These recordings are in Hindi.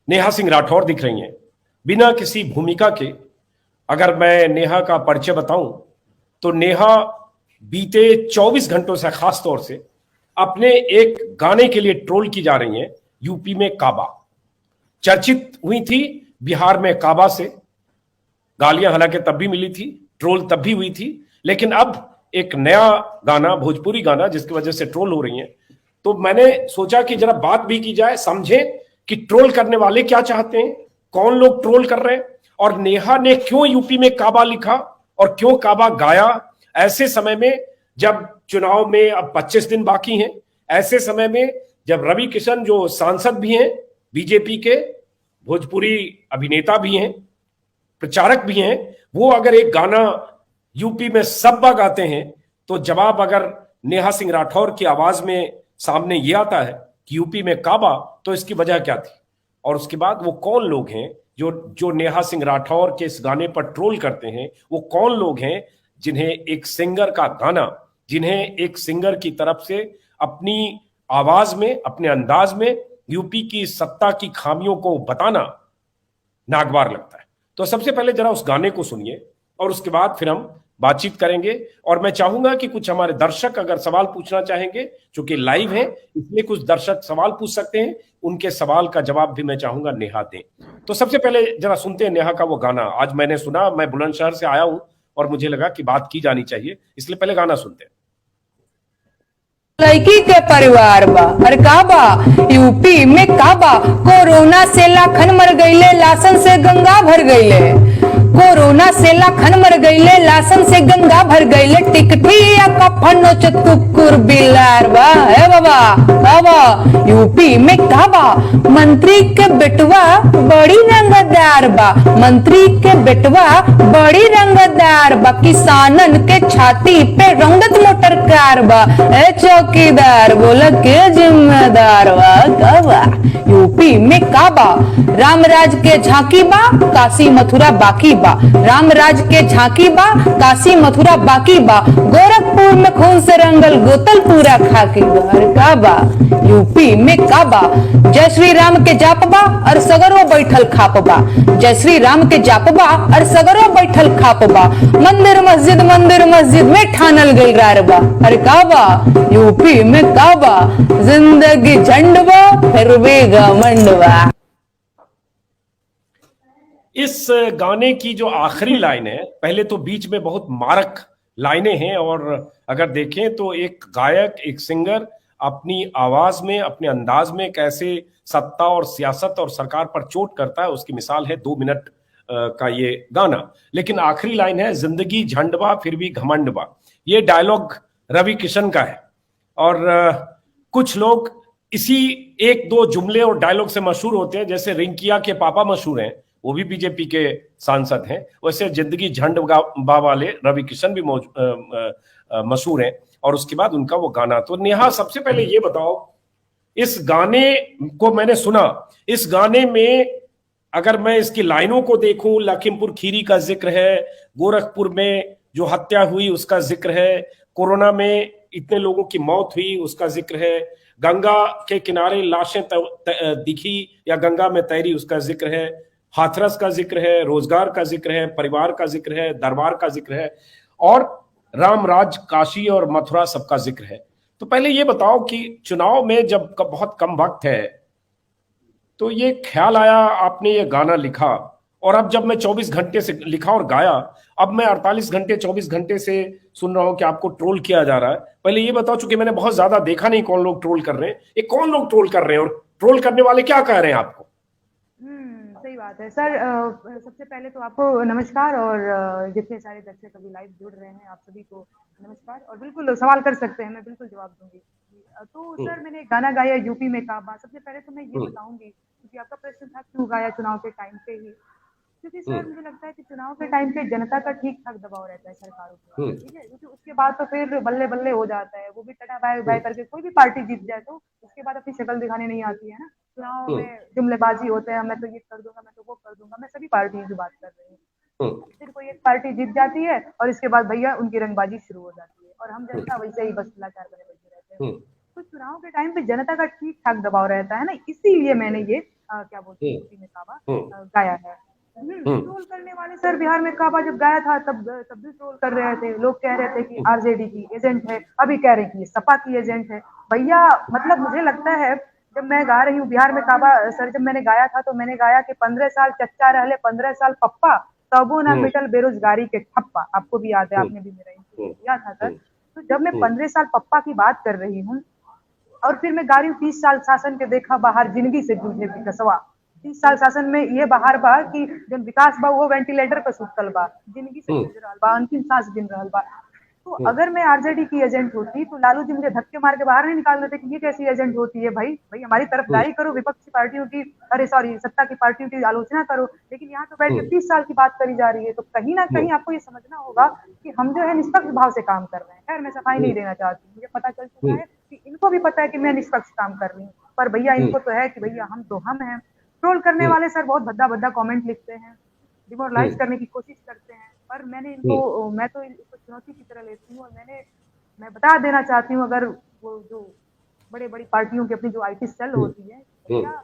नेहा सिंह राठौर दिख रही हैं। बिना किसी भूमिका के अगर मैं नेहा का परिचय बताऊं तो नेहा बीते 24 घंटों से खास तौर से अपने एक गाने के लिए ट्रोल की जा रही हैं। यूपी में काबा चर्चित हुई थी, बिहार में काबा से गालियां हालांकि तब भी मिली थी, ट्रोल तब भी हुई थी, लेकिन अब एक नया गाना, भोजपुरी गाना, जिसकी वजह से ट्रोल हो रही हैं। तो मैंने सोचा कि जरा बात भी की जाए, समझें कि ट्रोल करने वाले क्या चाहते हैं, कौन लोग ट्रोल कर रहे हैं, और नेहा ने क्यों यूपी में काबा लिखा और क्यों काबा गाया ऐसे समय में, जब चुनाव में अब 25 दिन बाकी हैं, ऐसे समय में जब रवि किशन जो सांसद भी हैं बीजेपी के, भोजपुरी अभिनेता भी हैं, प्रचारक भी हैं, वो अगर एक गाना यूपी में सब्बा गाते हैं तो जवाब अगर नेहा सिंह राठौर की आवाज में सामने ये आता है कि यूपी में काबा, तो इसकी वजह क्या थी, और उसके बाद वो कौन लोग हैं जो जो नेहा सिंह राठौर के इस गाने पर ट्रोल करते हैं, वो कौन लोग हैं जिन्हें एक सिंगर का गाना, जिन्हें एक सिंगर की तरफ से अपनी आवाज में, अपने अंदाज में यूपी की सत्ता की खामियों को बताना नागवार लगता है। तो सबसे पहले जरा उस गाने को सुनिए और उसके बाद फिर हम बातचीत करेंगे। और मैं चाहूंगा कि कुछ हमारे दर्शक अगर सवाल पूछना चाहेंगे, चूंकि लाइव है इसलिए कुछ दर्शक सवाल पूछ सकते हैं, उनके सवाल का जवाब भी मैं चाहूंगा नेहा दें। तो सबसे पहले जरा सुनते हैं नेहा का वो गाना। आज मैंने सुना, मैं बुलंदशहर से आया हूं और मुझे लगा कि बात की जानी चाहिए, इसलिए पहले गाना सुनते हैं। लड़की के परिवार बा अरे काबा यूपी में काबा, कोरोना से लाखन मर गईले, लाशन से गंगा भर गईले, कोरोना से लाखन मर गईले, लाशन से गंगा भर गईले, टिकटिया कफन नोचत कुकुर बिलार बा। है बाबा बाबा यूपी में काबा, मंत्री के बेटवा बड़ी रंगदार बा, मंत्री के बेटवा बड़ी रंगदार बा, किसानन के छाती पे रंगत मोटर कार बा, ए चौकीदार बोला के जिम्मेदार बा। काबा यूपी में काबा, रामराज के झांकी बा, काशी मथुरा बाकी बा, रामराज के झांकी बा, काशी मथुरा बाकी बा, गोरखपुर में खून से रंगल गोतल पूरा खाकी बा। काबा यूपी में काबा, जय श्री राम के जाप बा और सगरो बैठल खाप बा, जय श्री राम के जाप बा और सगरो बैठल खाप बा, मंदिर मस्जिद में ठानल गई रार बा। अरे काबा यूपी में काबा, जिंदगी झंड बा फिर भी घमंड बा। इस गाने की जो आखिरी लाइन है, पहले तो बीच में बहुत मारक लाइनें हैं, और अगर देखें तो एक गायक, एक सिंगर अपनी आवाज में, अपने अंदाज में कैसे सत्ता और सियासत और सरकार पर चोट करता है, उसकी मिसाल है 2 मिनट का ये गाना। लेकिन आखिरी लाइन है, जिंदगी झंडबा फिर भी घमंडबा। ये डायलॉग रवि किशन का है, और कुछ लोग इसी 1-2 जुमले और डायलॉग से मशहूर होते हैं। जैसे रिंकिया के पापा मशहूर हैं, वो भी बीजेपी के सांसद हैं, वैसे जिंदगी झंडबा वाले रवि किशन भी मशहूर हैं, और उसके बाद उनका वो गाना। तो नेहा, सबसे पहले ये बताओ, इस गाने को मैंने सुना, इस गाने में अगर मैं इसकी लाइनों को देखूं, लखीमपुर खीरी का जिक्र है, गोरखपुर में जो हत्या हुई उसका जिक्र है, कोरोना में इतने लोगों की मौत हुई उसका जिक्र है, गंगा के किनारे लाशें दिखी या गंगा में तैरी उसका जिक्र है, हाथरस का जिक्र है, रोजगार का जिक्र है, परिवार का जिक्र है, दरबार का जिक्र है, और रामराज, काशी और मथुरा सबका जिक्र है। तो पहले ये बताओ कि चुनाव में जब बहुत कम वक्त है तो ये ख्याल आया, आपने ये गाना लिखा, और अब जब मैं 24 घंटे से लिखा और गाया, अब मैं 48 घंटे 24 घंटे से सुन रहा हूं कि आपको ट्रोल किया जा रहा है। पहले ये बताओ, चूंकि मैंने बहुत ज्यादा देखा नहीं कौन लोग ट्रोल कर रहे हैं, ये कौन लोग ट्रोल कर रहे हैं और ट्रोल करने वाले क्या कह रहे हैं आपको? सही बात है सर। सबसे पहले तो आपको नमस्कार, और जितने सारे दर्शक अभी लाइव जुड़ रहे हैं आप सभी को नमस्कार, और बिल्कुल सवाल कर सकते हैं, मैं बिल्कुल जवाब दूंगी। तो सर, मैंने गाना गाया यूपी में काबा। सबसे पहले तो मैं ये बताऊंगी, क्योंकि आपका प्रश्न था क्यों गाया चुनाव के टाइम पे ही, क्योंकि सर मुझे लगता है कि चुनाव के टाइम पे जनता का ठीक ठाक दबाव रहता है सरकारों पर, ठीक है, क्योंकि उसके बाद तो फिर बल्ले बल्ले हो जाता है, वो भी टटा बाय बाय करके कोई भी पार्टी जीत जाए तो उसके बाद अपनी शक्ल दिखाने नहीं आती है ना। चुनाव में जुमलेबाजी होते हैं, मैं तो ये कर दूंगा, मैं तो वो कर दूंगा, मैं सभी पार्टियों की बात कर रही हूँ। फिर कोई एक पार्टी जीत जाती है और इसके बाद भैया उनकी रंगबाजी शुरू हो जाती है, और हम जनता वैसे ही बस लाचार बने बैठे रहते हैं। तो चुनाव के टाइम पे जनता का ठीक ठाक दबाव रहता है ना, इसीलिए मैंने ये क्या बोलते हैं यूपी में काबा गाया है। ट्रोल करने वाले सर बिहार में काबा जब गाया था तब भी ट्रोल कर रहे थे, लोग कह रहे थे कि आरजेडी की एजेंट है, अभी कह रहे हैं कि ये सपा की एजेंट है। भैया मतलब मुझे लगता है जब मैं गा रही हूँ बिहार में काबा सर, जब मैंने गाया था तो मैंने गाया कि 15 साल चच्चा रहले 15 साल पप्पा, तबो ना मिटल बेरोजगारी के ठप्पा। आपको भी याद है, आपने भी मेरा इंटरव्यू दिया था सर। तो जब मैं 15 साल पप्पा की बात कर रही हूँ और फिर मैं गा रही हूँ 30 साल शासन के देखा बाहर जिंदगी से जूझे विकसवा, 30 साल शासन में ये बाहर बा कि जब विकास बा वो वेंटिलेटर पे सुतल बा, जिंदगी से जूझ रहल बा, अंतिम सांस गिन रहल बा। तो अगर मैं आरजेडी की एजेंट होती तो लालू जी मुझे धक्के मार के बाहर नहीं निकाल देते कि ये कैसी एजेंट होती है। भाई हमारी तरफदारी करो, विपक्षी पार्टियों की, अरे सॉरी सत्ता की पार्टियों की आलोचना करो, लेकिन यहाँ तो बैठ के 30 साल की बात करी जा रही है। तो कहीं ना कहीं आपको ये समझना होगा कि हम जो है निष्पक्ष भाव से काम कर रहे हैं। खैर मैं सफाई नहीं देना चाहती, मुझे पता चल चुका है कि इनको भी पता है कि मैं निष्पक्ष काम कर रही हूँ, पर भैया इनको तो है कि भैया हम तो हम हैं। ट्रोल करने वाले सर बहुत भद्दा भद्दा कमेंट लिखते हैं, डिमोरलाइज करने की कोशिश करते हैं, पर मैं तो इसको चुनौती की तरह लेती हूँ। और मैं बता देना चाहती हूँ, अगर वो जो बड़े बड़ी पार्टियों की अपनी जो आईटी सेल होती है, भैया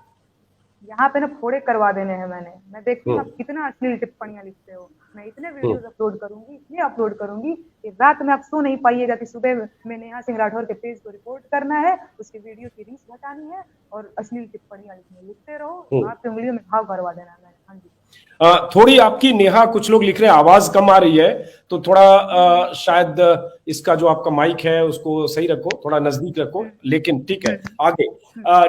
यहाँ पे ना फोड़े करवा देने हैं। मैं देखती हूँ आप कितना अश्लील टिप्पणियां लिखते हो। मैं इतने वीडियोस अपलोड करूंगी, इतने अपलोड करूंगी कि रात में आप सो नहीं पाइएगा कि सुबह में नेहा सिंह राठौर के पेज को रिपोर्ट करना है, उसके वीडियो की रीच घटानी है और अश्लील टिप्पणियां लिखते रहो, आपके उंगलियों में घाव करवा देना है। हाँ जी। थोड़ी आपकी नेहा, कुछ लोग लिख रहे हैं आवाज कम आ रही है, तो थोड़ा शायद इसका जो आपका माइक है उसको सही रखो, थोड़ा नजदीक रखो, लेकिन ठीक है। आगे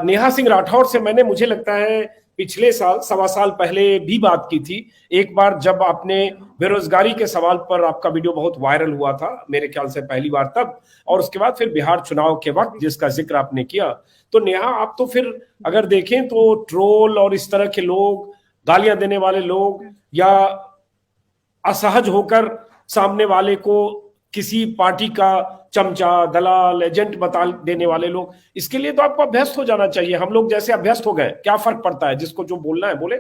नेहा सिंह राठौर से मैंने, मुझे लगता है पिछले साल, सवा साल पहले भी बात की थी एक बार, जब आपने बेरोजगारी के सवाल पर आपका वीडियो बहुत वायरल हुआ था, मेरे ख्याल से पहली बार तब, और उसके बाद फिर बिहार चुनाव के वक्त जिसका जिक्र आपने किया। तो नेहा, आप तो फिर अगर देखें तो ट्रोल और इस तरह के लोग, गालियां देने वाले लोग, या असहज होकर सामने वाले को किसी पार्टी का चमचा, दलाल, एजेंट बता देने वाले लोग, इसके लिए तो आपको अभ्यस्त हो जाना चाहिए। हम लोग जैसे अभ्यस्त हो गए, क्या फर्क पड़ता है, जिसको जो बोलना है बोले।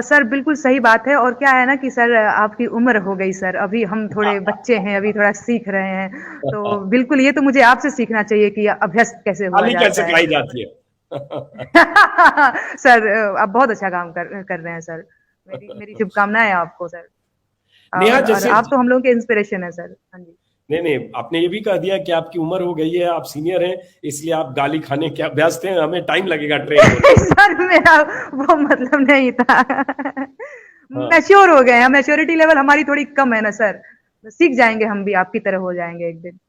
सर बिल्कुल सही बात है। और क्या है ना कि सर आपकी उम्र हो गई सर, अभी हम थोड़े बच्चे हैं, अभी थोड़ा सीख रहे हैं, तो बिल्कुल ये तो मुझे आपसे सीखना चाहिए कि अभ्यस्त कैसे हुआ जाता कैसे सिखाई जाती है। सर आप बहुत अच्छा काम कर रहे हैं सर, मेरी शुभकामनाएं आपको सर। नेहा, और जैसे आप तो हम लोगों के इंस्पिरेशन है सर। हाँ जी। नहीं, आपने ये भी कह दिया कि आपकी उम्र हो गई है, आप सीनियर हैं, इसलिए आप गाली खाने के अभ्यस्त हैं, हमें टाइम लगेगा ट्रेन सर मेरा वो मतलब नहीं था। मैच्योर हो गए हैं, मैच्योरिटी लेवल हमारी थोड़ी कम है ना सर, सीख जाएंगे हम भी, आपकी तरह हो जाएंगे एक दिन।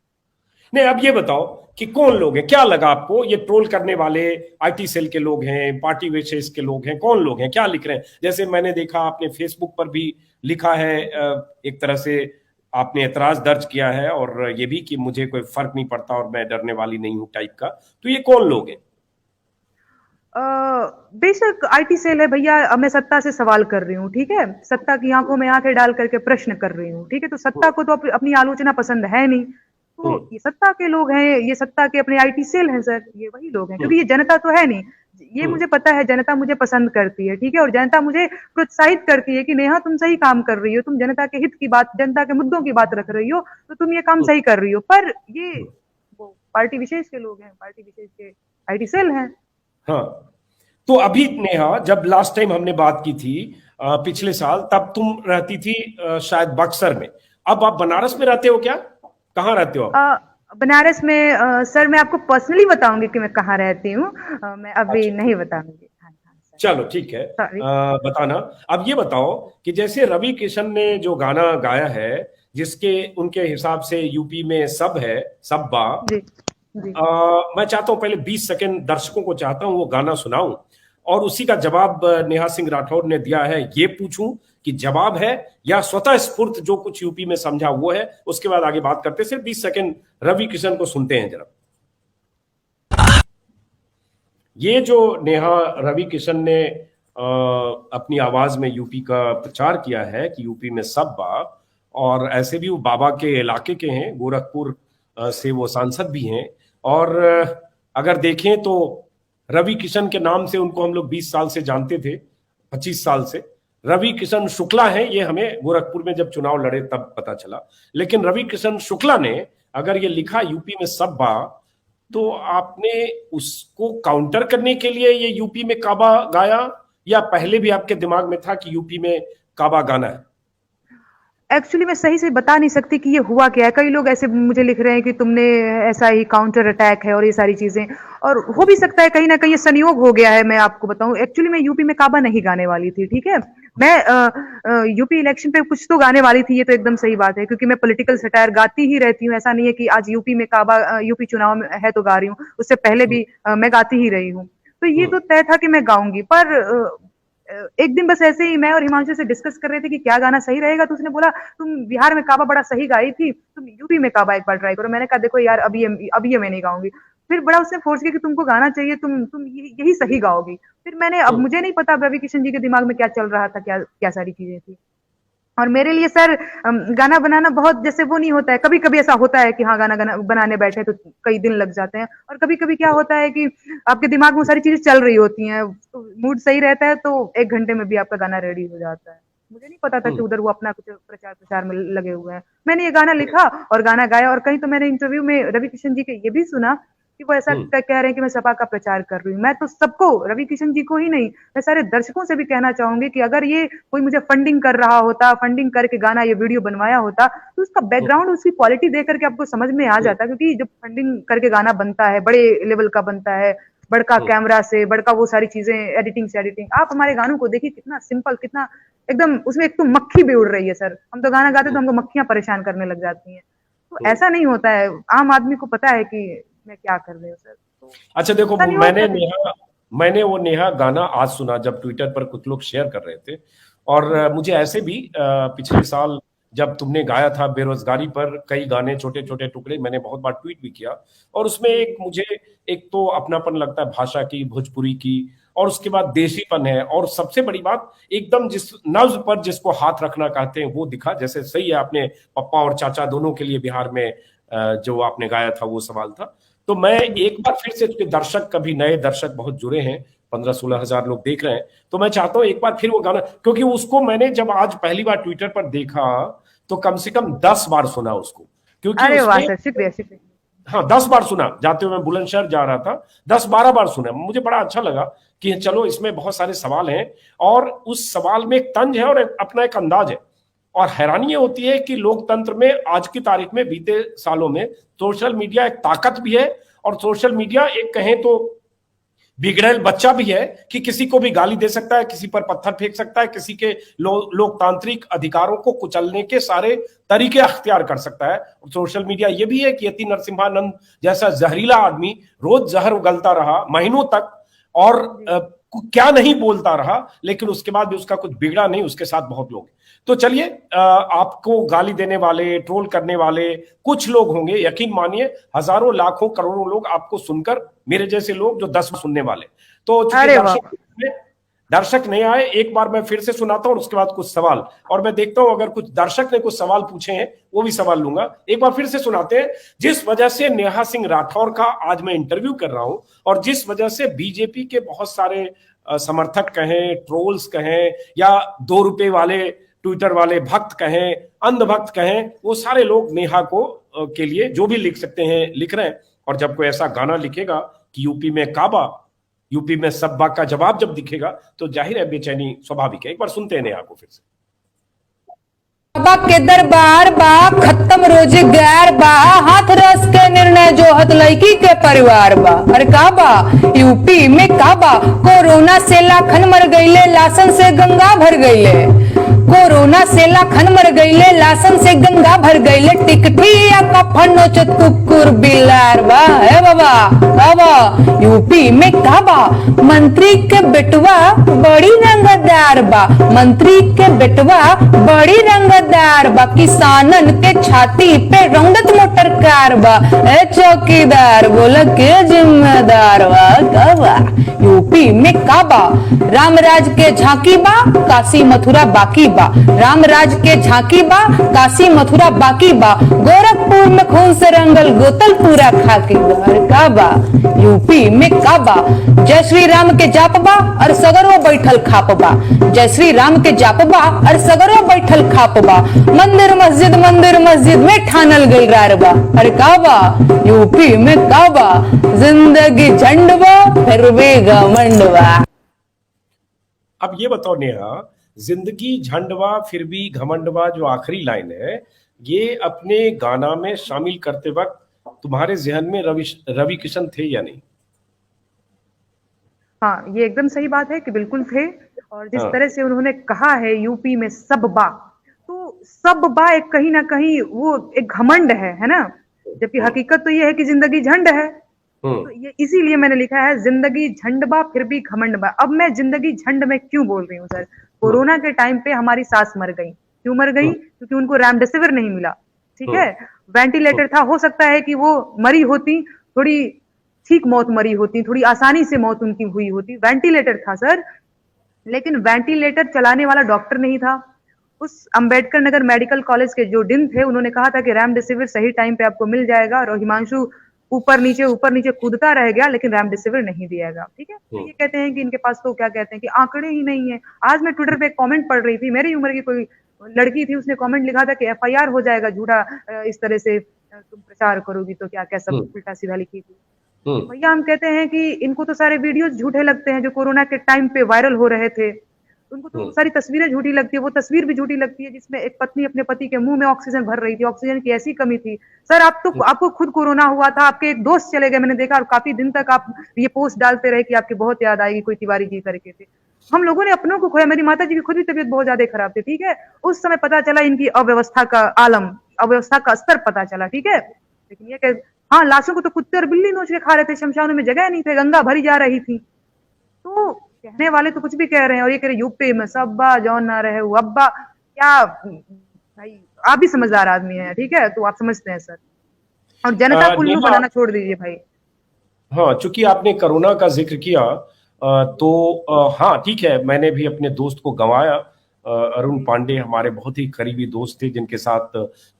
नहीं, अब ये बताओ कि कौन लोग हैं, क्या लगा आपको ये ट्रोल करने वाले आईटी सेल के लोग हैं, पार्टी विशेष के लोग हैं, कौन लोग हैं, क्या लिख रहे हैं? जैसे मैंने देखा आपने फेसबुक पर भी लिखा है, एक तरह से आपने एतराज दर्ज किया है, और ये भी कि मुझे कोई फर्क नहीं पड़ता और मैं डरने वाली नहीं हूं टाइप का। तो ये कौन लोग हैं? बेशक आईटी सेल है भैया, मैं सत्ता से सवाल कर रही हूँ, ठीक है, सत्ता की आंखों में आंखें डाल करके प्रश्न कर रही हूँ, ठीक है। तो सत्ता को तो अपनी आलोचना पसंद है नहीं, तो ये सत्ता के लोग हैं, ये सत्ता के अपने आईटी सेल हैं सर, ये वही लोग हैं, क्योंकि ये जनता तो है नहीं। ये मुझे पता है, जनता मुझे पसंद करती है, ठीक है, और जनता मुझे प्रोत्साहित करती है कि नेहा तुम सही काम कर रही हो, तुम जनता के हित की बात, जनता के मुद्दों की बात रख रही हो, तो तुम ये काम सही कर रही हो। पर ये वो पार्टी विशेष के लोग हैं, पार्टी विशेष के आईटी सेल हैं। हाँ, तो अभी नेहा, जब लास्ट टाइम हमने बात की थी पिछले साल, तब तुम रहती थी शायद बक्सर में, अब आप बनारस में रहते हो क्या? कहाँ रहते हो आप? बनारस में सर मैं आपको पर्सनली बताऊंगी कि मैं कहाँ रहती हूँ, मैं अभी नहीं बताऊंगी। चलो ठीक है, बताना। अब ये बताओ कि जैसे रवि किशन ने जो गाना गाया है, जिसके उनके हिसाब से यूपी में सब है, सब्बा, मैं चाहता हूं पहले 20 सेकंड दर्शकों को चाहता हूं वो गाना सुनाऊं, और उसी का जवाब नेहा सिंह राठौर ने दिया है। ये पूछूं कि जवाब है या स्वतः स्फूर्त जो कुछ यूपी में समझा वो है, उसके बाद आगे बात करते। सिर्फ 20 सेकंड रवि किशन को सुनते हैं जरा। ये जो नेहा, रवि किशन ने अपनी आवाज में यूपी का प्रचार किया है कि यूपी में सब बा, और ऐसे भी वो बाबा के इलाके के हैं, गोरखपुर से वो सांसद भी हैं, और अगर देखें तो रवि किशन के नाम से उनको हम लोग 20 साल से जानते थे, 25 साल से। रवि किशन शुक्ला हैं, ये हमें गोरखपुर में जब चुनाव लड़े तब पता चला। लेकिन रवि किशन शुक्ला ने अगर ये लिखा यूपी में सब बा, तो आपने उसको काउंटर करने के लिए ये यूपी में काबा गाया, या पहले भी आपके दिमाग में था कि यूपी में काबा गाना है? एक्चुअली मैं सही से बता नहीं सकती कि ये हुआ क्या है। कई लोग ऐसे मुझे लिख रहे हैं कि तुमने ऐसा ही काउंटर अटैक है और ये सारी चीजें, और हो भी सकता है कहीं ना कहीं ये संयोग हो गया है। मैं आपको बताऊं, एक्चुअली मैं यूपी में काबा नहीं गाने वाली थी, ठीक है। मैं यूपी इलेक्शन पे कुछ तो गाने वाली थी, ये तो एकदम सही बात है, क्योंकि मैं पॉलिटिकल सटायर गाती ही रहती हूँ। ऐसा नहीं है कि आज यूपी में काबा यूपी चुनाव में है तो गा रही हूँ, उससे पहले भी मैं गाती ही रही हूँ। तो ये तो तय था कि मैं गाऊंगी। पर एक दिन बस ऐसे ही मैं और हिमांशु से डिस्कस कर रहे थे कि क्या गाना सही रहेगा, तो उसने बोला तुम बिहार में काबा बड़ा सही गाई थी, तुम यूपी में काबा एक बार ट्राई करो। मैंने कहा देखो यार, अभी ये मैं नहीं गाऊंगी। फिर बड़ा उसने फोर्स किया कि तुमको गाना चाहिए, तुम यही सही गाओगी। फिर मैंने, अब मुझे नहीं पता रवि किशन जी के दिमाग में क्या चल रहा था, क्या क्या सारी चीजें थी। और मेरे लिए सर गाना बनाना बहुत, जैसे वो नहीं होता है, कभी कभी ऐसा होता है कि हाँ गाना बनाने बैठे तो कई दिन लग जाते हैं, और कभी कभी क्या होता है कि आपके दिमाग में सारी चीजें चल रही होती हैं, तो मूड सही रहता है तो 1 घंटे में भी आपका गाना रेडी हो जाता है। मुझे नहीं पता था कि उधर वो अपना कुछ प्रचार प्रचार में लगे हुए हैं। मैंने ये गाना लिखा और गाना गाया, और कहीं तो मैंने इंटरव्यू में रवि किशन जी के ये भी सुना कि वो ऐसा कह रहे हैं कि मैं सपा का प्रचार कर रही हूँ। मैं तो सबको, रवि किशन जी को ही नहीं, मैं सारे दर्शकों से भी कहना चाहूंगी कि अगर ये कोई मुझे फंडिंग कर रहा होता, फंडिंग करके गाना ये वीडियो बनवाया होता, तो उसका बैकग्राउंड, उसकी क्वालिटी देख करके आपको समझ में आ जाता। क्योंकि जब फंडिंग करके गाना बनता है, बड़े लेवल का बनता है, बड़का कैमरा से, बड़का वो सारी चीजें, एडिटिंग से एडिटिंग, आप हमारे गानों को देखिए कितना सिंपल, कितना एकदम, उसमें एक तो मक्खी भी उड़ रही है सर। हम तो गाना गाते तो हमको मक्खियां परेशान करने लग जाती हैं। तो ऐसा नहीं होता है, आम आदमी को पता है कि मैं क्या कर रही हूँ सर। अच्छा देखो, मैंने वो नेहा गाना आज सुना जब ट्विटर पर कुछ लोग शेयर कर रहे थे, और मुझे ऐसे भी पिछले साल जब तुमने गाया था बेरोजगारी पर कई गाने, छोटे छोटे टुकड़े, मैंने बहुत बार ट्वीट भी किया, और उसमें मुझे एक तो अपनापन लगता है भाषा की, भोजपुरी की, और उसके बाद देसीपन है, और सबसे बड़ी बात एकदम जिस नब्ज पर जिसको हाथ रखना कहते हैं वो दिखा। जैसे सही है, आपने पप्पा और चाचा दोनों के लिए बिहार में जो आपने गाया था वो सवाल था। तो मैं एक बार फिर से, क्योंकि दर्शक, कभी नए दर्शक बहुत जुड़े हैं, 15-16 हजार लोग देख रहे हैं, तो मैं चाहता हूं एक बार फिर वो गाना, क्योंकि उसको मैंने जब आज पहली बार ट्विटर पर देखा तो कम से कम 10 बार सुना उसको, क्योंकि अरे वाह सर, शुक्रिया शुक्रिया। हाँ 10 बार सुना, जाते हुए मैं बुलंदशहर जा रहा था, 10-12 बार सुना। मुझे बड़ा अच्छा लगा कि चलो इसमें बहुत सारे सवाल हैं, और उस सवाल में एक तंज है और अपना एक अंदाज है। और हैरानी ये होती है कि लोकतंत्र में आज की तारीख में, बीते सालों में, सोशल मीडिया एक ताकत भी है, और सोशल मीडिया एक कहें तो बिगड़ेल बच्चा भी है कि किसी को भी गाली दे सकता है, किसी पर पत्थर फेंक सकता है, किसी के लोकतांत्रिक अधिकारों को कुचलने के सारे तरीके अख्तियार कर सकता है। और सोशल मीडिया ये भी है कि यति नरसिम्हानंद जैसा जहरीला आदमी रोज जहर उगलता रहा महीनों तक, और क्या नहीं बोलता रहा, लेकिन उसके बाद भी उसका कुछ बिगड़ा नहीं, उसके साथ बहुत लोग। तो चलिए, आपको गाली देने वाले, ट्रोल करने वाले कुछ लोग होंगे, यकीन मानिए हजारों, लाखों, करोड़ों लोग आपको सुनकर, मेरे जैसे लोग जो 10 सुनने वाले। तो दर्शक नहीं आए, एक बार मैं फिर से सुनाता हूं और उसके बाद कुछ सवाल, और मैं देखता हूं अगर कुछ दर्शक ने कुछ सवाल पूछे हैं वो भी सवाल लूंगा। एक बार फिर से सुनाते हैं। जिस वजह से नेहा सिंह राठौर का आज मैं इंटरव्यू कर रहा हूं, और जिस वजह से बीजेपी के बहुत सारे समर्थक कहें, ट्रोल्स कहें, या 2 रुपए वाले ट्विटर वाले भक्त कहें, अंधभक्त कहें, वो सारे लोग नेहा को के लिए जो भी लिख सकते हैं लिख रहे हैं। और जब कोई ऐसा गाना लिखेगा कि यूपी में काबा, यूपी में सब्बा का जवाब जब दिखेगा, तो जाहिर है बेचैनी स्वाभाविक है। एक बार सुनते हैं नेहा को फिर से। बाबा के दरबार बा, खत्म रोजगार बा, हाथ रस के निर्णय जो हत लड़की के परिवार बा। अरे काबा यूपी में काबा, कोरोना से लाखन मर गईले, लासन से गंगा भर गईले। कोरोना से लाखन मर गईले, लासन से गंगा भर गईले। टिकटिया का फनोचत कुकुर बिलार बा। है बाबा काबा यूपी में काबा, मंत्री के बेटवा बड़ी रंगदार बा, मंत्री के बेटवा बड़ी रंगदार बा। किसानन के छाती पे रंगत मोटर कार बा। ए चौकीदार बोला के जिम्मेदार बा। काबा यूपी में काबा, रामराज के झांकी बा, काशी मथुरा बाकी बा, राम राज के झांकी बा, काशी मथुरा बाकी बा, गोरखपुर में खून से रंगल गोतल पूरा खाकी बा। अरे का बा यूपी में का बा, जय श्री राम के जाप बा और सगरो बैठल खाप बा, जय श्री राम के जाप बा और सगरो बैठल खाप बा, मंदिर मस्जिद में ठानल गइल रार बा। अरे का बा यूपी में का बा, जिंदगी झंड बा फिर भी घमंड बा। अब ये बताओ नेहा, जिंदगी झंडवा फिर भी घमंडवा जो आखिरी लाइन है, ये अपने गाना में शामिल करते वक्त तुम्हारे जहन में रवि किशन थे या नहीं? हाँ, ये एकदम सही बात है कि बिल्कुल थे। और जिस हाँ। तरह से उन्होंने कहा है यूपी में सब बा, तो सब बा एक कहीं ना कहीं वो एक घमंड है ना, जबकि हकीकत तो ये है कि जिंदगी झंड है। तो ये इसीलिए मैंने लिखा है जिंदगी झंड बा फिर भी घमंड बा। अब मैं जिंदगी झंड में क्यों बोल रही हूँ सर? कोरोना के टाइम पे हमारी सास मर गई। क्यों मर गई? क्योंकि उनको रेमडेसिविर नहीं मिला, ठीक है। वेंटिलेटर था, हो सकता है कि वो मरी होती, थोड़ी ठीक मौत मरी होती, थोड़ी आसानी से मौत उनकी हुई होती। वेंटिलेटर था सर, लेकिन वेंटिलेटर चलाने वाला डॉक्टर नहीं था। उस अंबेडकर नगर मेडिकल कॉलेज के जो डीन थे, उन्होंने कहा था कि रेमडेसिविर सही टाइम पे आपको मिल जाएगा, और हिमांशु ऊपर नीचे कूदता रह गया, लेकिन रेमडेसिविर नहीं दिएगा, ठीक है। तो ये कहते हैं कि इनके पास तो क्या कहते हैं कि आंकड़े ही नहीं है। आज मैं ट्विटर पे एक कमेंट पढ़ रही थी, मेरी उम्र की कोई लड़की थी, उसने कमेंट लिखा था कि एफआईआर हो जाएगा झूठा इस तरह से तुम प्रचार करोगी तो क्या क्या सब उल्टा सीधा लिखी थी। भैया हम कहते हैं कि इनको तो सारे वीडियोस झूठे लगते हैं जो कोरोना के टाइम पे वायरल हो रहे थे। उनको तो सारी तस्वीरें झूठी लगती है। वो तस्वीर भी झूठी लगती है जिसमें एक पत्नी अपने पति के मुंह में ऑक्सीजन भर रही थी। ऑक्सीजन की ऐसी कमी थी सर। आपको खुद कोरोना हुआ था, आपके एक दोस्त चले गए, मैंने देखा, और काफी दिन तक आप ये पोस्ट डालते रहे कि आपकी बहुत याद आएगी, कोई तिवारी जी करके थे। हम लोगों ने अपनों को खोया। मेरी माता जी की खुद भी तबीयत बहुत ज्यादा खराब थी, ठीक है। उस समय पता चला इनकी अव्यवस्था का आलम, अव्यवस्था का स्तर पता चला, ठीक है। लेकिन ये कि हाँ, लाशों को तो कुत्ते और बिल्ली नोच के खा रहे थे, शमशानों में जगह नहीं थे, गंगा भरी जा रही थी। तो कहने वाले तो कुछ भी कह रहे हैं, और ये कह रहे यूपी में सब्बा जौन ना रहे वो अब्बा। क्या भाई, आप भी समझदार आदमी हैं, ठीक है, तो आप समझते हैं सर। और जनता को उल्लू बनाना छोड़ दीजिए भाई। हाँ, चूंकि आपने कोरोना का जिक्र किया, हाँ ठीक है, मैंने भी अपने दोस्त को गंवाया। अरुण पांडे हमारे बहुत ही करीबी दोस्त थे, जिनके साथ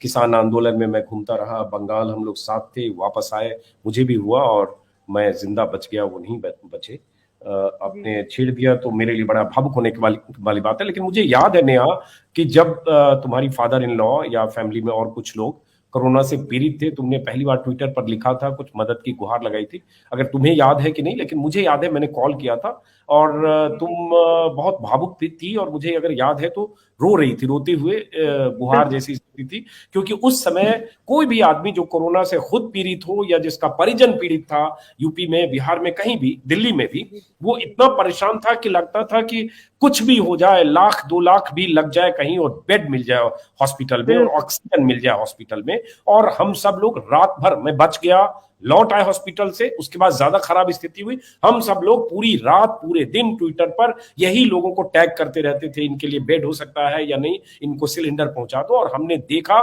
किसान आंदोलन में मैं घूमता रहा। बंगाल हम लोग साथ थे, वापस आए, मुझे भी हुआ और मैं जिंदा बच गया, वो नहीं बचे। आपने छेड़ दिया तो मेरे लिए बड़ा भावुक होने वाली बात है। लेकिन मुझे याद है नेहा कि जब तुम्हारी फादर इन लॉ या फैमिली में और कुछ लोग कोरोना से पीड़ित थे, तुमने पहली बार ट्विटर पर लिखा था, कुछ मदद की गुहार लगाई थी। अगर तुम्हें याद है कि नहीं, लेकिन मुझे याद है मैंने कॉल किया था और तुम बहुत भावुक थी, और मुझे अगर याद है तो रो रही थी, रोते हुए गुहार जैसी स्थिति थी। क्योंकि उस समय कोई भी आदमी जो कोरोना से खुद पीड़ित हो या जिसका परिजन पीड़ित था, यूपी में, बिहार में, कहीं भी, दिल्ली में भी, वो इतना परेशान था कि लगता था कि कुछ भी हो जाए, 1,00,000-2,00,000 भी लग जाए कहीं और बेड मिल जाए हॉस्पिटल में और ऑक्सीजन मिल जाए हॉस्पिटल में। और हम सब लोग रात भर, मैं बच गया, लौट आए हॉस्पिटल से, उसके बाद ज्यादा खराब स्थिति हुई। हम सब लोग पूरी रात पूरे दिन ट्विटर पर यही लोगों को टैग करते रहते थे, इनके लिए बेड हो सकता है या नहीं, इनको सिलेंडर पहुंचा दो। और हमने देखा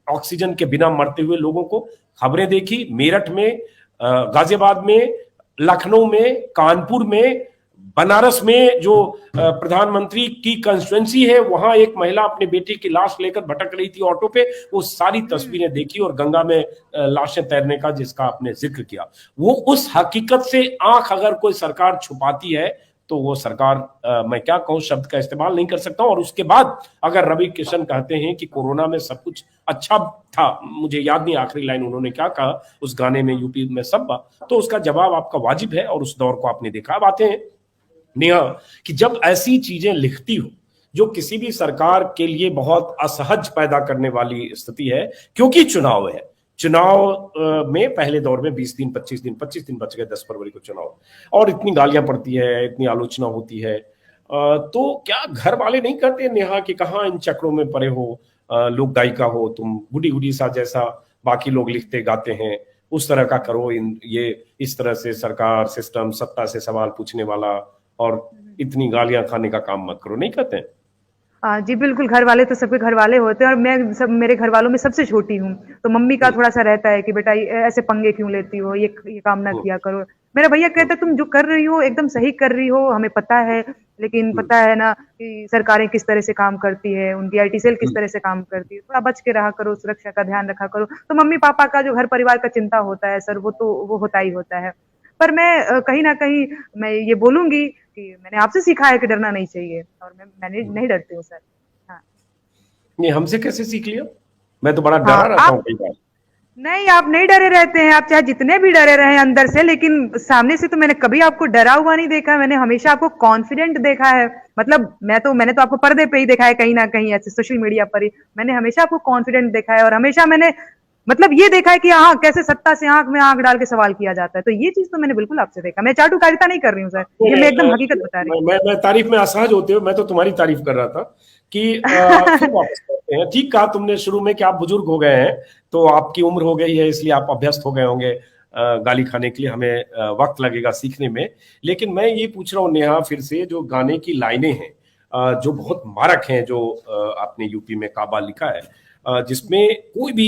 ऑक्सीजन के बिना मरते हुए लोगों को, खबरें देखी मेरठ में, गाजियाबाद में, लखनऊ में, कानपुर में, बनारस में, जो प्रधानमंत्री की कंस्टिट्यूएंसी है, वहां एक महिला अपने बेटी की लाश लेकर भटक रही थी ऑटो पे। वो सारी तस्वीरें देखी, और गंगा में लाशें तैरने का जिसका आपने जिक्र किया, वो उस हकीकत से आंख अगर कोई सरकार छुपाती है तो वो सरकार, मैं क्या कहूं, शब्द का इस्तेमाल नहीं कर सकता। और उसके बाद अगर रवि किशन कहते हैं कि कोरोना में सब कुछ अच्छा था, मुझे याद नहीं आखिरी लाइन उन्होंने क्या कहा उस गाने में, यूपी में सब, तो उसका जवाब आपका वाजिब है और उस दौर को आपने देखा। अब आते हैं नेहा कि जब ऐसी चीजें लिखती हो जो किसी भी सरकार के लिए बहुत असहज पैदा करने वाली स्थिति है, क्योंकि चुनाव है, चुनाव में पहले दौर में 20 दिन 25 दिन बच गए, 10 फरवरी को चुनाव, और इतनी गालियां पड़ती है, इतनी आलोचना होती है, तो क्या घर वाले नहीं कहते नेहा कि कहाँ इन चक्रों में पड़े हो, लोक गायिका हो तुम, गुडी गुडी सा जैसा बाकी लोग लिखते गाते हैं उस तरह का करो, इस तरह से सरकार, सिस्टम, सत्ता से सवाल पूछने वाला और इतनी गालियां खाने का काम मत करो, नहीं कहते हैं? जी बिल्कुल, घर वाले तो सबके घर वाले होते हैं, और मैं सब मेरे घर वालों में सबसे छोटी हूँ, तो मम्मी का थोड़ा सा रहता है कि बेटा ऐसे पंगे क्यों लेती हो, ये काम ना किया करो। मेरा भैया कहता है तुम जो कर रही हो एकदम सही कर रही हो, हमें पता है, लेकिन पता है ना कि सरकारें किस तरह से काम करती है, उनकी आईटी सेल किस तरह से काम करती है, थोड़ा बच के रहा करो, सुरक्षा का ध्यान रखा करो। तो मम्मी पापा का जो घर परिवार का चिंता होता है सर, वो होता ही होता है। पर मैं कहीं ना कहीं मैं ये बोलूंगी कि मैंने आपसे सीखा है कि डरना नहीं चाहिए, और मैंने नहीं डरती हूँ सर। हाँ नहीं, हमसे कैसे सीख लिया? मैं तो बड़ा हाँ डरा रहता हूँ आप कई बार। नहीं, आप नहीं डरे रहते हैं, आप चाहे जितने भी डरे रहे अंदर से, लेकिन सामने से तो मैंने कभी आपको डरा हुआ नहीं देखा। मैंने हमेशा आपको कॉन्फिडेंट देखा है। मतलब मैंने तो आपको पर्दे पे ही देखा है, कहीं ना कहीं ऐसे सोशल मीडिया पर ही। मैंने हमेशा आपको कॉन्फिडेंट देखा है, और हमेशा मैंने मतलब ये देखा है कि हाँ कैसे सत्ता से आंख में आंख डाल के सवाल किया जाता है। तो ये चीज तो मैंने बिल्कुल आपसे देखा। मैं चाटुकारिता नहीं कर रही हूँ सर, नहीं, ये नहीं, मैं एकदम हकीकत बता रही मैं तारीफ में असहज होते हो, मैं तो तुम्हारी तारीफ कर रहा था कि फिर हूँ। वापस करते हैं। ठीक कहा तुमने शुरू में कि आप बुजुर्ग हो गए हैं, तो आपकी उम्र हो गई है, इसलिए आप अभ्यस्त हो गए होंगे गाली खाने के लिए। हमें वक्त लगेगा सीखने में। लेकिन मैं ये पूछ रहा हूँ नेहा, फिर से जो गाने की लाइनें हैं जो बहुत मारक हैं, जो आपने यूपी में काबा लिखा है, जिसमें कोई भी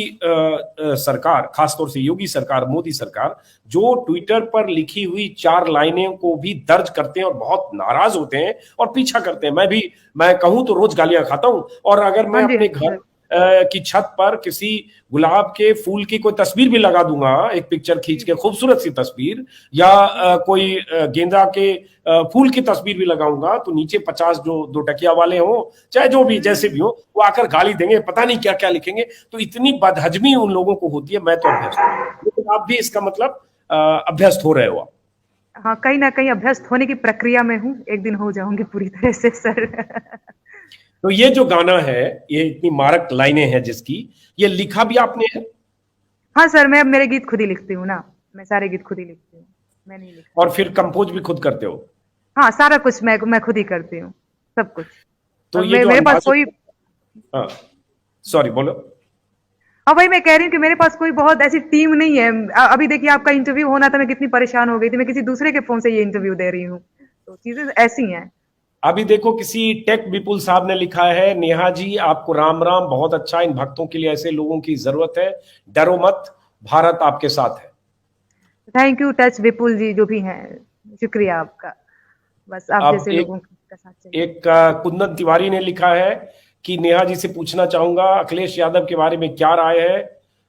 सरकार, खासतौर से योगी सरकार, मोदी सरकार, जो ट्विटर पर लिखी हुई 4 लाइनें को भी दर्ज करते हैं और बहुत नाराज होते हैं और पीछा करते हैं। मैं कहूं तो रोज गालियां खाता हूं। और अगर मैं हाँ जी, हाँ अपने जी घर सर। की छत पर किसी गुलाब के फूल की कोई तस्वीर भी लगा दूंगा, एक पिक्चर खींच के, खूबसूरत सी तस्वीर, या कोई गेंदा के फूल की तस्वीर भी लगाऊंगा, तो नीचे 50 जो 2 टकिया वाले हों, चाहे जो भी जैसे भी हो, वो आकर गाली देंगे, पता नहीं क्या क्या लिखेंगे। तो इतनी बदहजमी उन लोगों को होती है। मैं तो अभ्यस्त हूं, लेकिन आप भी इसका मतलब अभ्यस्त हो रहे हो आप। हाँ कहीं ना कहीं अभ्यस्त होने की प्रक्रिया में हूँ, एक दिन हो जाऊंगी पूरी तरह से सर। तो ये जो गाना है, ये इतनी मारक लाइनें हैं जिसकी, ये लिखा भी आपने है? हाँ सर, मैं अब मेरे गीत खुद ही लिखती हूँ ना। मैं सारे गीत खुद ही लिखती हूँ, मैं नहीं लिखती। और फिर कंपोज भी खुद करते हो? हाँ सारा कुछ मैं खुद ही करती हूँ, सब कुछ। तो और ये जो मेरे पास अंदाज, कोई हाँ, सॉरी बोलो। हाँ भाई मैं कह रही हूँ कि मेरे पास कोई बहुत ऐसी टीम नहीं है। अभी देखिए आपका इंटरव्यू होना था, मैं कितनी परेशान हो गई थी, मैं किसी दूसरे के फोन से ये इंटरव्यू दे रही हूँ। तो चीजें ऐसी हैं। अभी देखो, किसी टेक विपुल साहब ने लिखा है, नेहा जी आपको राम राम, बहुत अच्छा, इन भक्तों के लिए ऐसे लोगों की जरूरत है, डरो मत, भारत आपके साथ है। थैंक यू टच विपुल जी जो भी हैं, शुक्रिया आपका। बस आप अब जैसे लोगों का साथ चाहिए। एक कुंदन तिवारी ने लिखा है कि नेहा जी से पूछना चाहूंगा अखिलेश यादव के बारे में क्या राय है।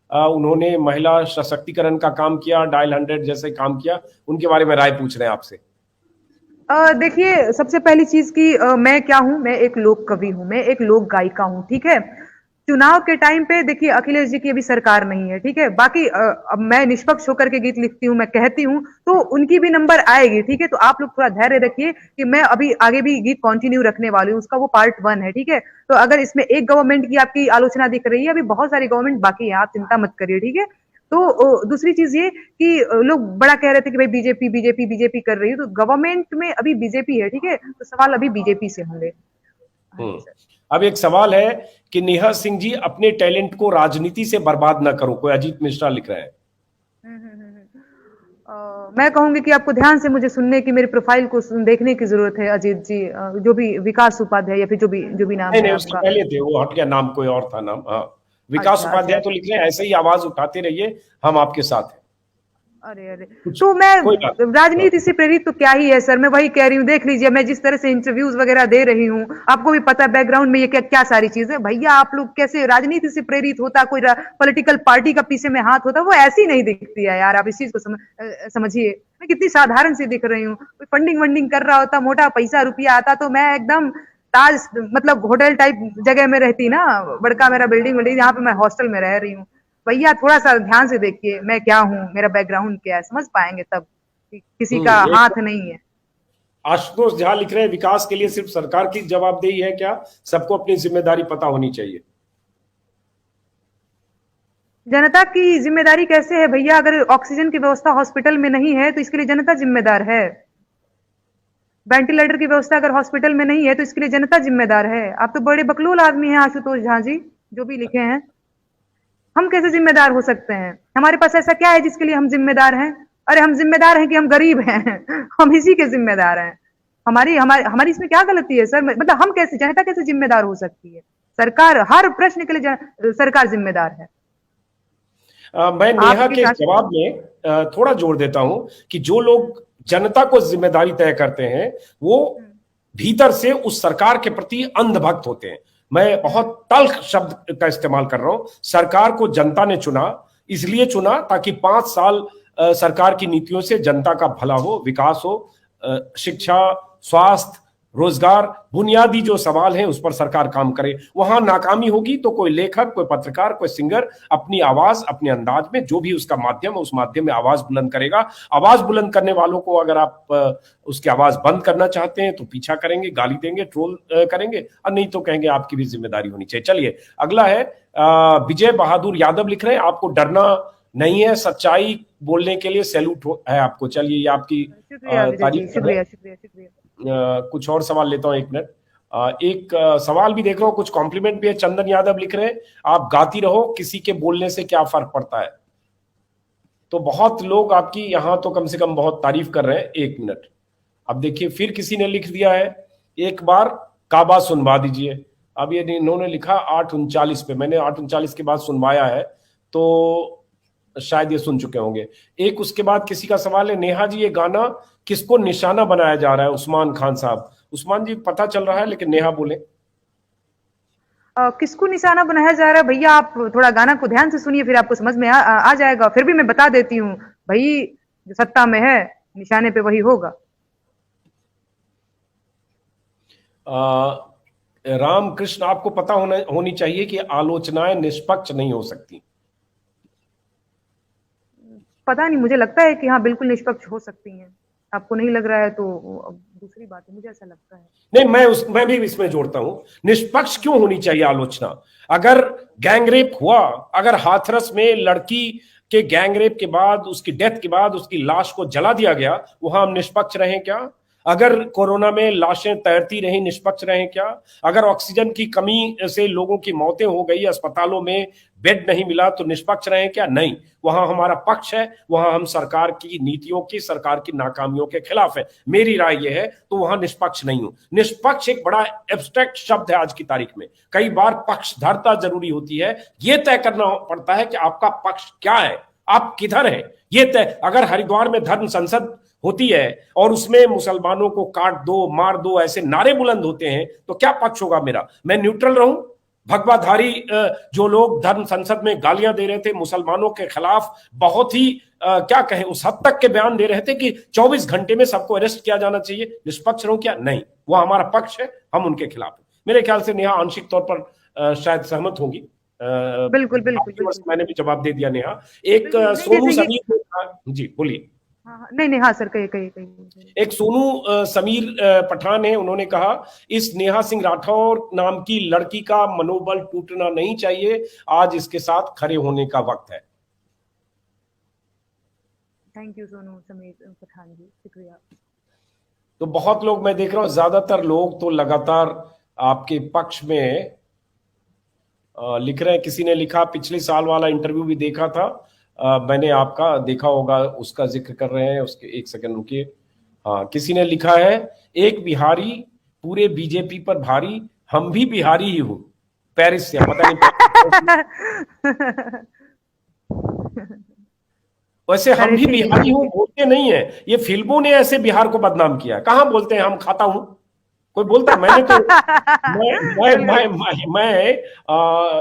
उन्होंने महिला सशक्तिकरण का काम किया, डायल 100 जैसे काम किया, उनके बारे में राय पूछ रहे हैं आपसे। देखिए सबसे पहली चीज की मैं क्या हूँ, मैं एक लोक कवि हूँ, मैं एक लोक गायिका हूँ, ठीक है। चुनाव के टाइम पे देखिए अखिलेश जी की अभी सरकार नहीं है, ठीक है। बाकी अब मैं निष्पक्ष होकर के गीत लिखती हूँ, मैं कहती हूँ, तो उनकी भी नंबर आएगी, ठीक है। तो आप लोग थोड़ा धैर्य रखिए कि मैं अभी आगे भी गीत कंटिन्यू रखने वाली हूँ, उसका वो पार्ट 1 है, ठीक है। तो अगर इसमें एक गवर्नमेंट की आपकी आलोचना दिख रही है, अभी बहुत सारी गवर्नमेंट बाकी है, आप चिंता मत करिए, ठीक है। तो दूसरी चीज ये कि लोग बड़ा कह रहे थे कि भाई बीजेपी बीजेपी बीजेपी कर रही है, तो गवर्नमेंट में अभी बीजेपी है, ठीक है। तो सवाल अभी बीजेपी से होंगे। हाँ जी सर। अब एक सवाल है कि नेहा सिंह जी, अपने टैलेंट को राजनीति से बर्बाद ना करो, कोई अजीत मिश्रा लिख रहा है। मैं कहूंगी कि आपको ध्यान से मुझे सुनने की, मेरी प्रोफाइल को देखने की जरूरत है अजीत जी। जो भी विकास उपाध्याय या फिर जो भी नाम नहीं है नहीं, उससे आपका। पहले थे, वो हट गया, नाम कोई और था नाम। हाँ, विकास अच्छा अच्छा। उपाध्याय तो लिख रहे हैं, ऐसे ही आवाज उठाते रहिए, हम आपके साथ हैं। अरे अरे, कुछ, तो मैं कोई बात नहीं। हाँ। राजनीति से प्रेरित तो क्या ही है सर, मैं वही कह रही हूँ। देख लीजिए मैं जिस तरह से इंटरव्यूज वगैरह दे रही हूँ, आपको भी पता है बैकग्राउंड में ये क्या क्या सारी चीजें। भैया आप लोग कैसे राजनीति से प्रेरित होता, कोई पॉलिटिकल पार्टी का पीछे में हाथ होता, वो ऐसी नहीं दिखती है यार। आप इस चीज को समझिए, मैं कितनी साधारण सी दिख रही हूँ। कोई फंडिंग वंडिंग कर रहा होता, मोटा पैसा रुपया आता, तो मैं एकदम ताज मतलब होटल टाइप जगह में रहती ना, बड़का मेरा बिल्डिंग विल्डिंग, यहाँ पे मैं हॉस्टल में रह रही हूँ। भैया थोड़ा सा ध्यान से देखिए मैं क्या हूँ, मेरा बैकग्राउंड क्या है, समझ पाएंगे तब कि किसी का एक हाथ नहीं है। आशुतोष झा लिख रहे हैं, विकास के लिए सिर्फ सरकार की जवाबदेही है क्या, सबको अपनी जिम्मेदारी पता होनी चाहिए। जनता की जिम्मेदारी कैसे है भैया? अगर ऑक्सीजन की व्यवस्था हॉस्पिटल में नहीं है तो इसके लिए जनता जिम्मेदार है। वेंटिलेटर की व्यवस्था अगर हॉस्पिटल में नहीं है तो इसके लिए जनता जिम्मेदार है। आप तो बड़े बकलोल आदमी हैं आशुतोष झा जी, जो भी लिखे हैं। हम कैसे जिम्मेदार हो सकते हैं? हमारे पास ऐसा क्या है जिसके लिए हम जिम्मेदार हैं? अरे हम जिम्मेदार हैं कि हम गरीब हैं। हम इसी के जिम्मेदार हैं। हमारी हमारी हमारी इसमें क्या गलती है सर? मतलब हम कैसे, जनता कैसे जिम्मेदार हो सकती है? सरकार हर प्रश्न के लिए सरकार जिम्मेदार है। मैं नेहा आपके के साथ जवाब में थोड़ा जोड़ देता हूं कि जो लोग जनता को जिम्मेदारी तय करते हैं वो भीतर से उस सरकार के प्रति अंधभक्त होते हैं। मैं बहुत तल्ख शब्द का इस्तेमाल कर रहा हूं। सरकार को जनता ने चुना, इसलिए चुना ताकि 5 साल सरकार की नीतियों से जनता का भला हो, विकास हो, शिक्षा, स्वास्थ्य, रोजगार, बुनियादी जो सवाल हैं उस पर सरकार काम करे। वहां नाकामी होगी तो कोई लेखक, कोई पत्रकार, कोई सिंगर अपनी आवाज, अपने अंदाज में, जो भी उसका माध्यम है उस माध्यम में आवाज बुलंद करेगा। आवाज बुलंद करने वालों को अगर आप उसकी आवाज बंद करना चाहते हैं तो पीछा करेंगे, गाली देंगे, ट्रोल करेंगे, और नहीं तो कहेंगे आपकी भी जिम्मेदारी होनी चाहिए। चलिए अगला है विजय बहादुर यादव लिख रहे हैं, आपको डरना नहीं है, सच्चाई बोलने के लिए सैल्यूट है आपको। चलिए ये आपकी शुक्रिया विजय जी, तारीफ कर रहे हैं। शुक्रिया शुक्रिया शुक्रिया। कुछ और सवाल लेता हूं, एक मिनट। एक सवाल भी देख रहा हूं, कुछ कॉम्प्लीमेंट भी है। चंदन यादव लिख रहे हैं, आप गाती रहो, किसी के बोलने से क्या फर्क पड़ता है। तो बहुत लोग आपकी यहां तो कम से कम बहुत तारीफ कर रहे हैं। एक मिनट, अब देखिए फिर किसी ने लिख दिया है, एक बार काबा सुनवा दीजिए। अब ये इन्होंने लिखा 8:39 पे, मैंने 8:39 के बाद सुनवाया है तो शायद ये सुन चुके होंगे। एक उसके बाद किसी का सवाल है, नेहा जी ये गाना किसको निशाना बनाया जा रहा है? उस्मान खान साहब। उस्मान जी पता चल रहा है, लेकिन नेहा बोले। किसको निशाना बनाया जा रहा है भैया, आप थोड़ा गाना को ध्यान से सुनिए, फिर आपको समझ में आ जाएगा। फिर भी मैं बता देती हूँ भाई, जो सत्ता में है निशाने पे वही होगा। रामकृष्ण, आपको पता होनी चाहिए कि आलोचनाएं निष्पक्ष नहीं हो सकती। पता नहीं, मुझे लगता है कि हाँ बिल्कुल निष्पक्ष हो सकती हैं। आपको नहीं लग रहा है तो अब दूसरी बात है, मुझे ऐसा लगता है। नहीं, मैं भी इसमें जोड़ता हूं, निष्पक्ष क्यों होनी चाहिए आलोचना। अगर गैंगरेप हुआ, अगर हाथरस में लड़की के गैंगरेप के बाद, उसकी डेथ के बाद उसकी लाश को जला दिया गया, वहां हम निष्पक्ष रहें क्या? अगर कोरोना में लाशें तैरती रहीं, निष्पक्ष रहें क्या? अगर ऑक्सीजन की कमी से लोगों की मौतें हो गई, अस्पतालों में बेड नहीं मिला, तो निष्पक्ष रहें क्या? नहीं, वहां हमारा पक्ष है, वहां हम सरकार की नीतियों की, सरकार की नाकामियों के खिलाफ है। मेरी राय यह है, तो वहां निष्पक्ष नहीं हूं। निष्पक्ष एक बड़ा एब्स्ट्रैक्ट शब्द है आज की तारीख में। कई बार पक्षधरता जरूरी होती है, यह तय करना पड़ता है कि आपका पक्ष क्या है, आप किधर हैं, ये तय। अगर हरिद्वार में धर्म संसद होती है और उसमें मुसलमानों को काट दो, मार दो, ऐसे नारे बुलंद होते हैं, तो क्या पक्ष होगा मेरा? मैं न्यूट्रल रहूं? भगवाधारी जो लोग धर्म संसद में गालियां दे रहे थे मुसलमानों के खिलाफ, बहुत ही क्या कहें, उस हद तक के बयान दे रहे थे कि 24 घंटे में सबको अरेस्ट किया जाना चाहिए, निष्पक्ष रहूं क्या? नहीं, वो हमारा पक्ष है, हम उनके खिलाफ हैं। मेरे ख्याल से नेहा आंशिक तौर पर शायद सहमत होगी। बिल्कुल बिल्कुल बिल्कुल, मैंने भी जवाब दे दिया नेहा। एक सोनू समीर, जी बोलिए। हाँ नहीं हाँ सर, कही कही कही। एक सोनू समीर पठान है, उन्होंने कहा इस नेहा सिंह राठौर नाम की लड़की का मनोबल टूटना नहीं चाहिए, आज इसके साथ खड़े होने का वक्त है। थैंक यू सोनू समीर पठान जी, शुक्रिया। तो बहुत लोग, मैं देख रहा हूं ज्यादातर लोग तो लगातार आपके पक्ष में लिख रहे हैं। किसी ने लिखा, पिछले साल वाला इंटरव्यू भी देखा था, मैंने आपका देखा होगा, उसका जिक्र कर रहे हैं। उसके एक सेकंड रुकिए। हाँ, किसी ने लिखा है, एक बिहारी पूरे बीजेपी पर भारी, हम भी बिहारी ही हूं, पेरिस से, पता नहीं वैसे हम भी बिहारी हूं बोलते नहीं है, ये फिल्मों ने ऐसे बिहार को बदनाम किया। कहां बोलते हैं हम खाता हूं, कोई बोलता है? मैंने तो मैं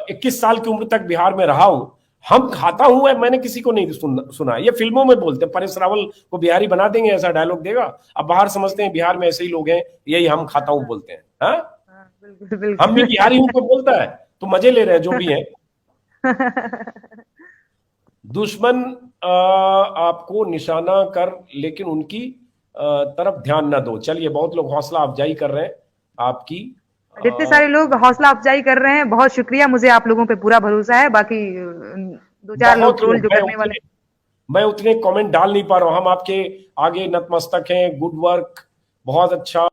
21 साल की उम्र तक बिहार में रहा हूं, हम खाता हूं मैंने किसी को नहीं सुना। ये फिल्मों में बोलते हैं, परेश रावल को बिहारी बना देंगे, ऐसा डायलॉग देगा। अब बाहर समझते हैं बिहार में ऐसे ही लोग हैं, यही हम खाता हूं बोलते हैं। हम भी बिहारी हूं कोई बोलता है, तो मजे ले रहे हैं जो भी है। दुश्मन आपको निशाना कर, लेकिन उनकी तरफ ध्यान न दो। चलिए, बहुत लोग हौसला अफजाई कर रहे हैं आपकी, जितने सारे लोग हौसला अफजाई कर रहे हैं, बहुत शुक्रिया। मुझे आप लोगों पे पूरा भरोसा है। बाकी 2-4 लोग ट्रोल जो करने वाले, मैं उतने कमेंट डाल नहीं पा रहा हूं। हम आपके आगे नतमस्तक हैं। गुड वर्क, बहुत अच्छा।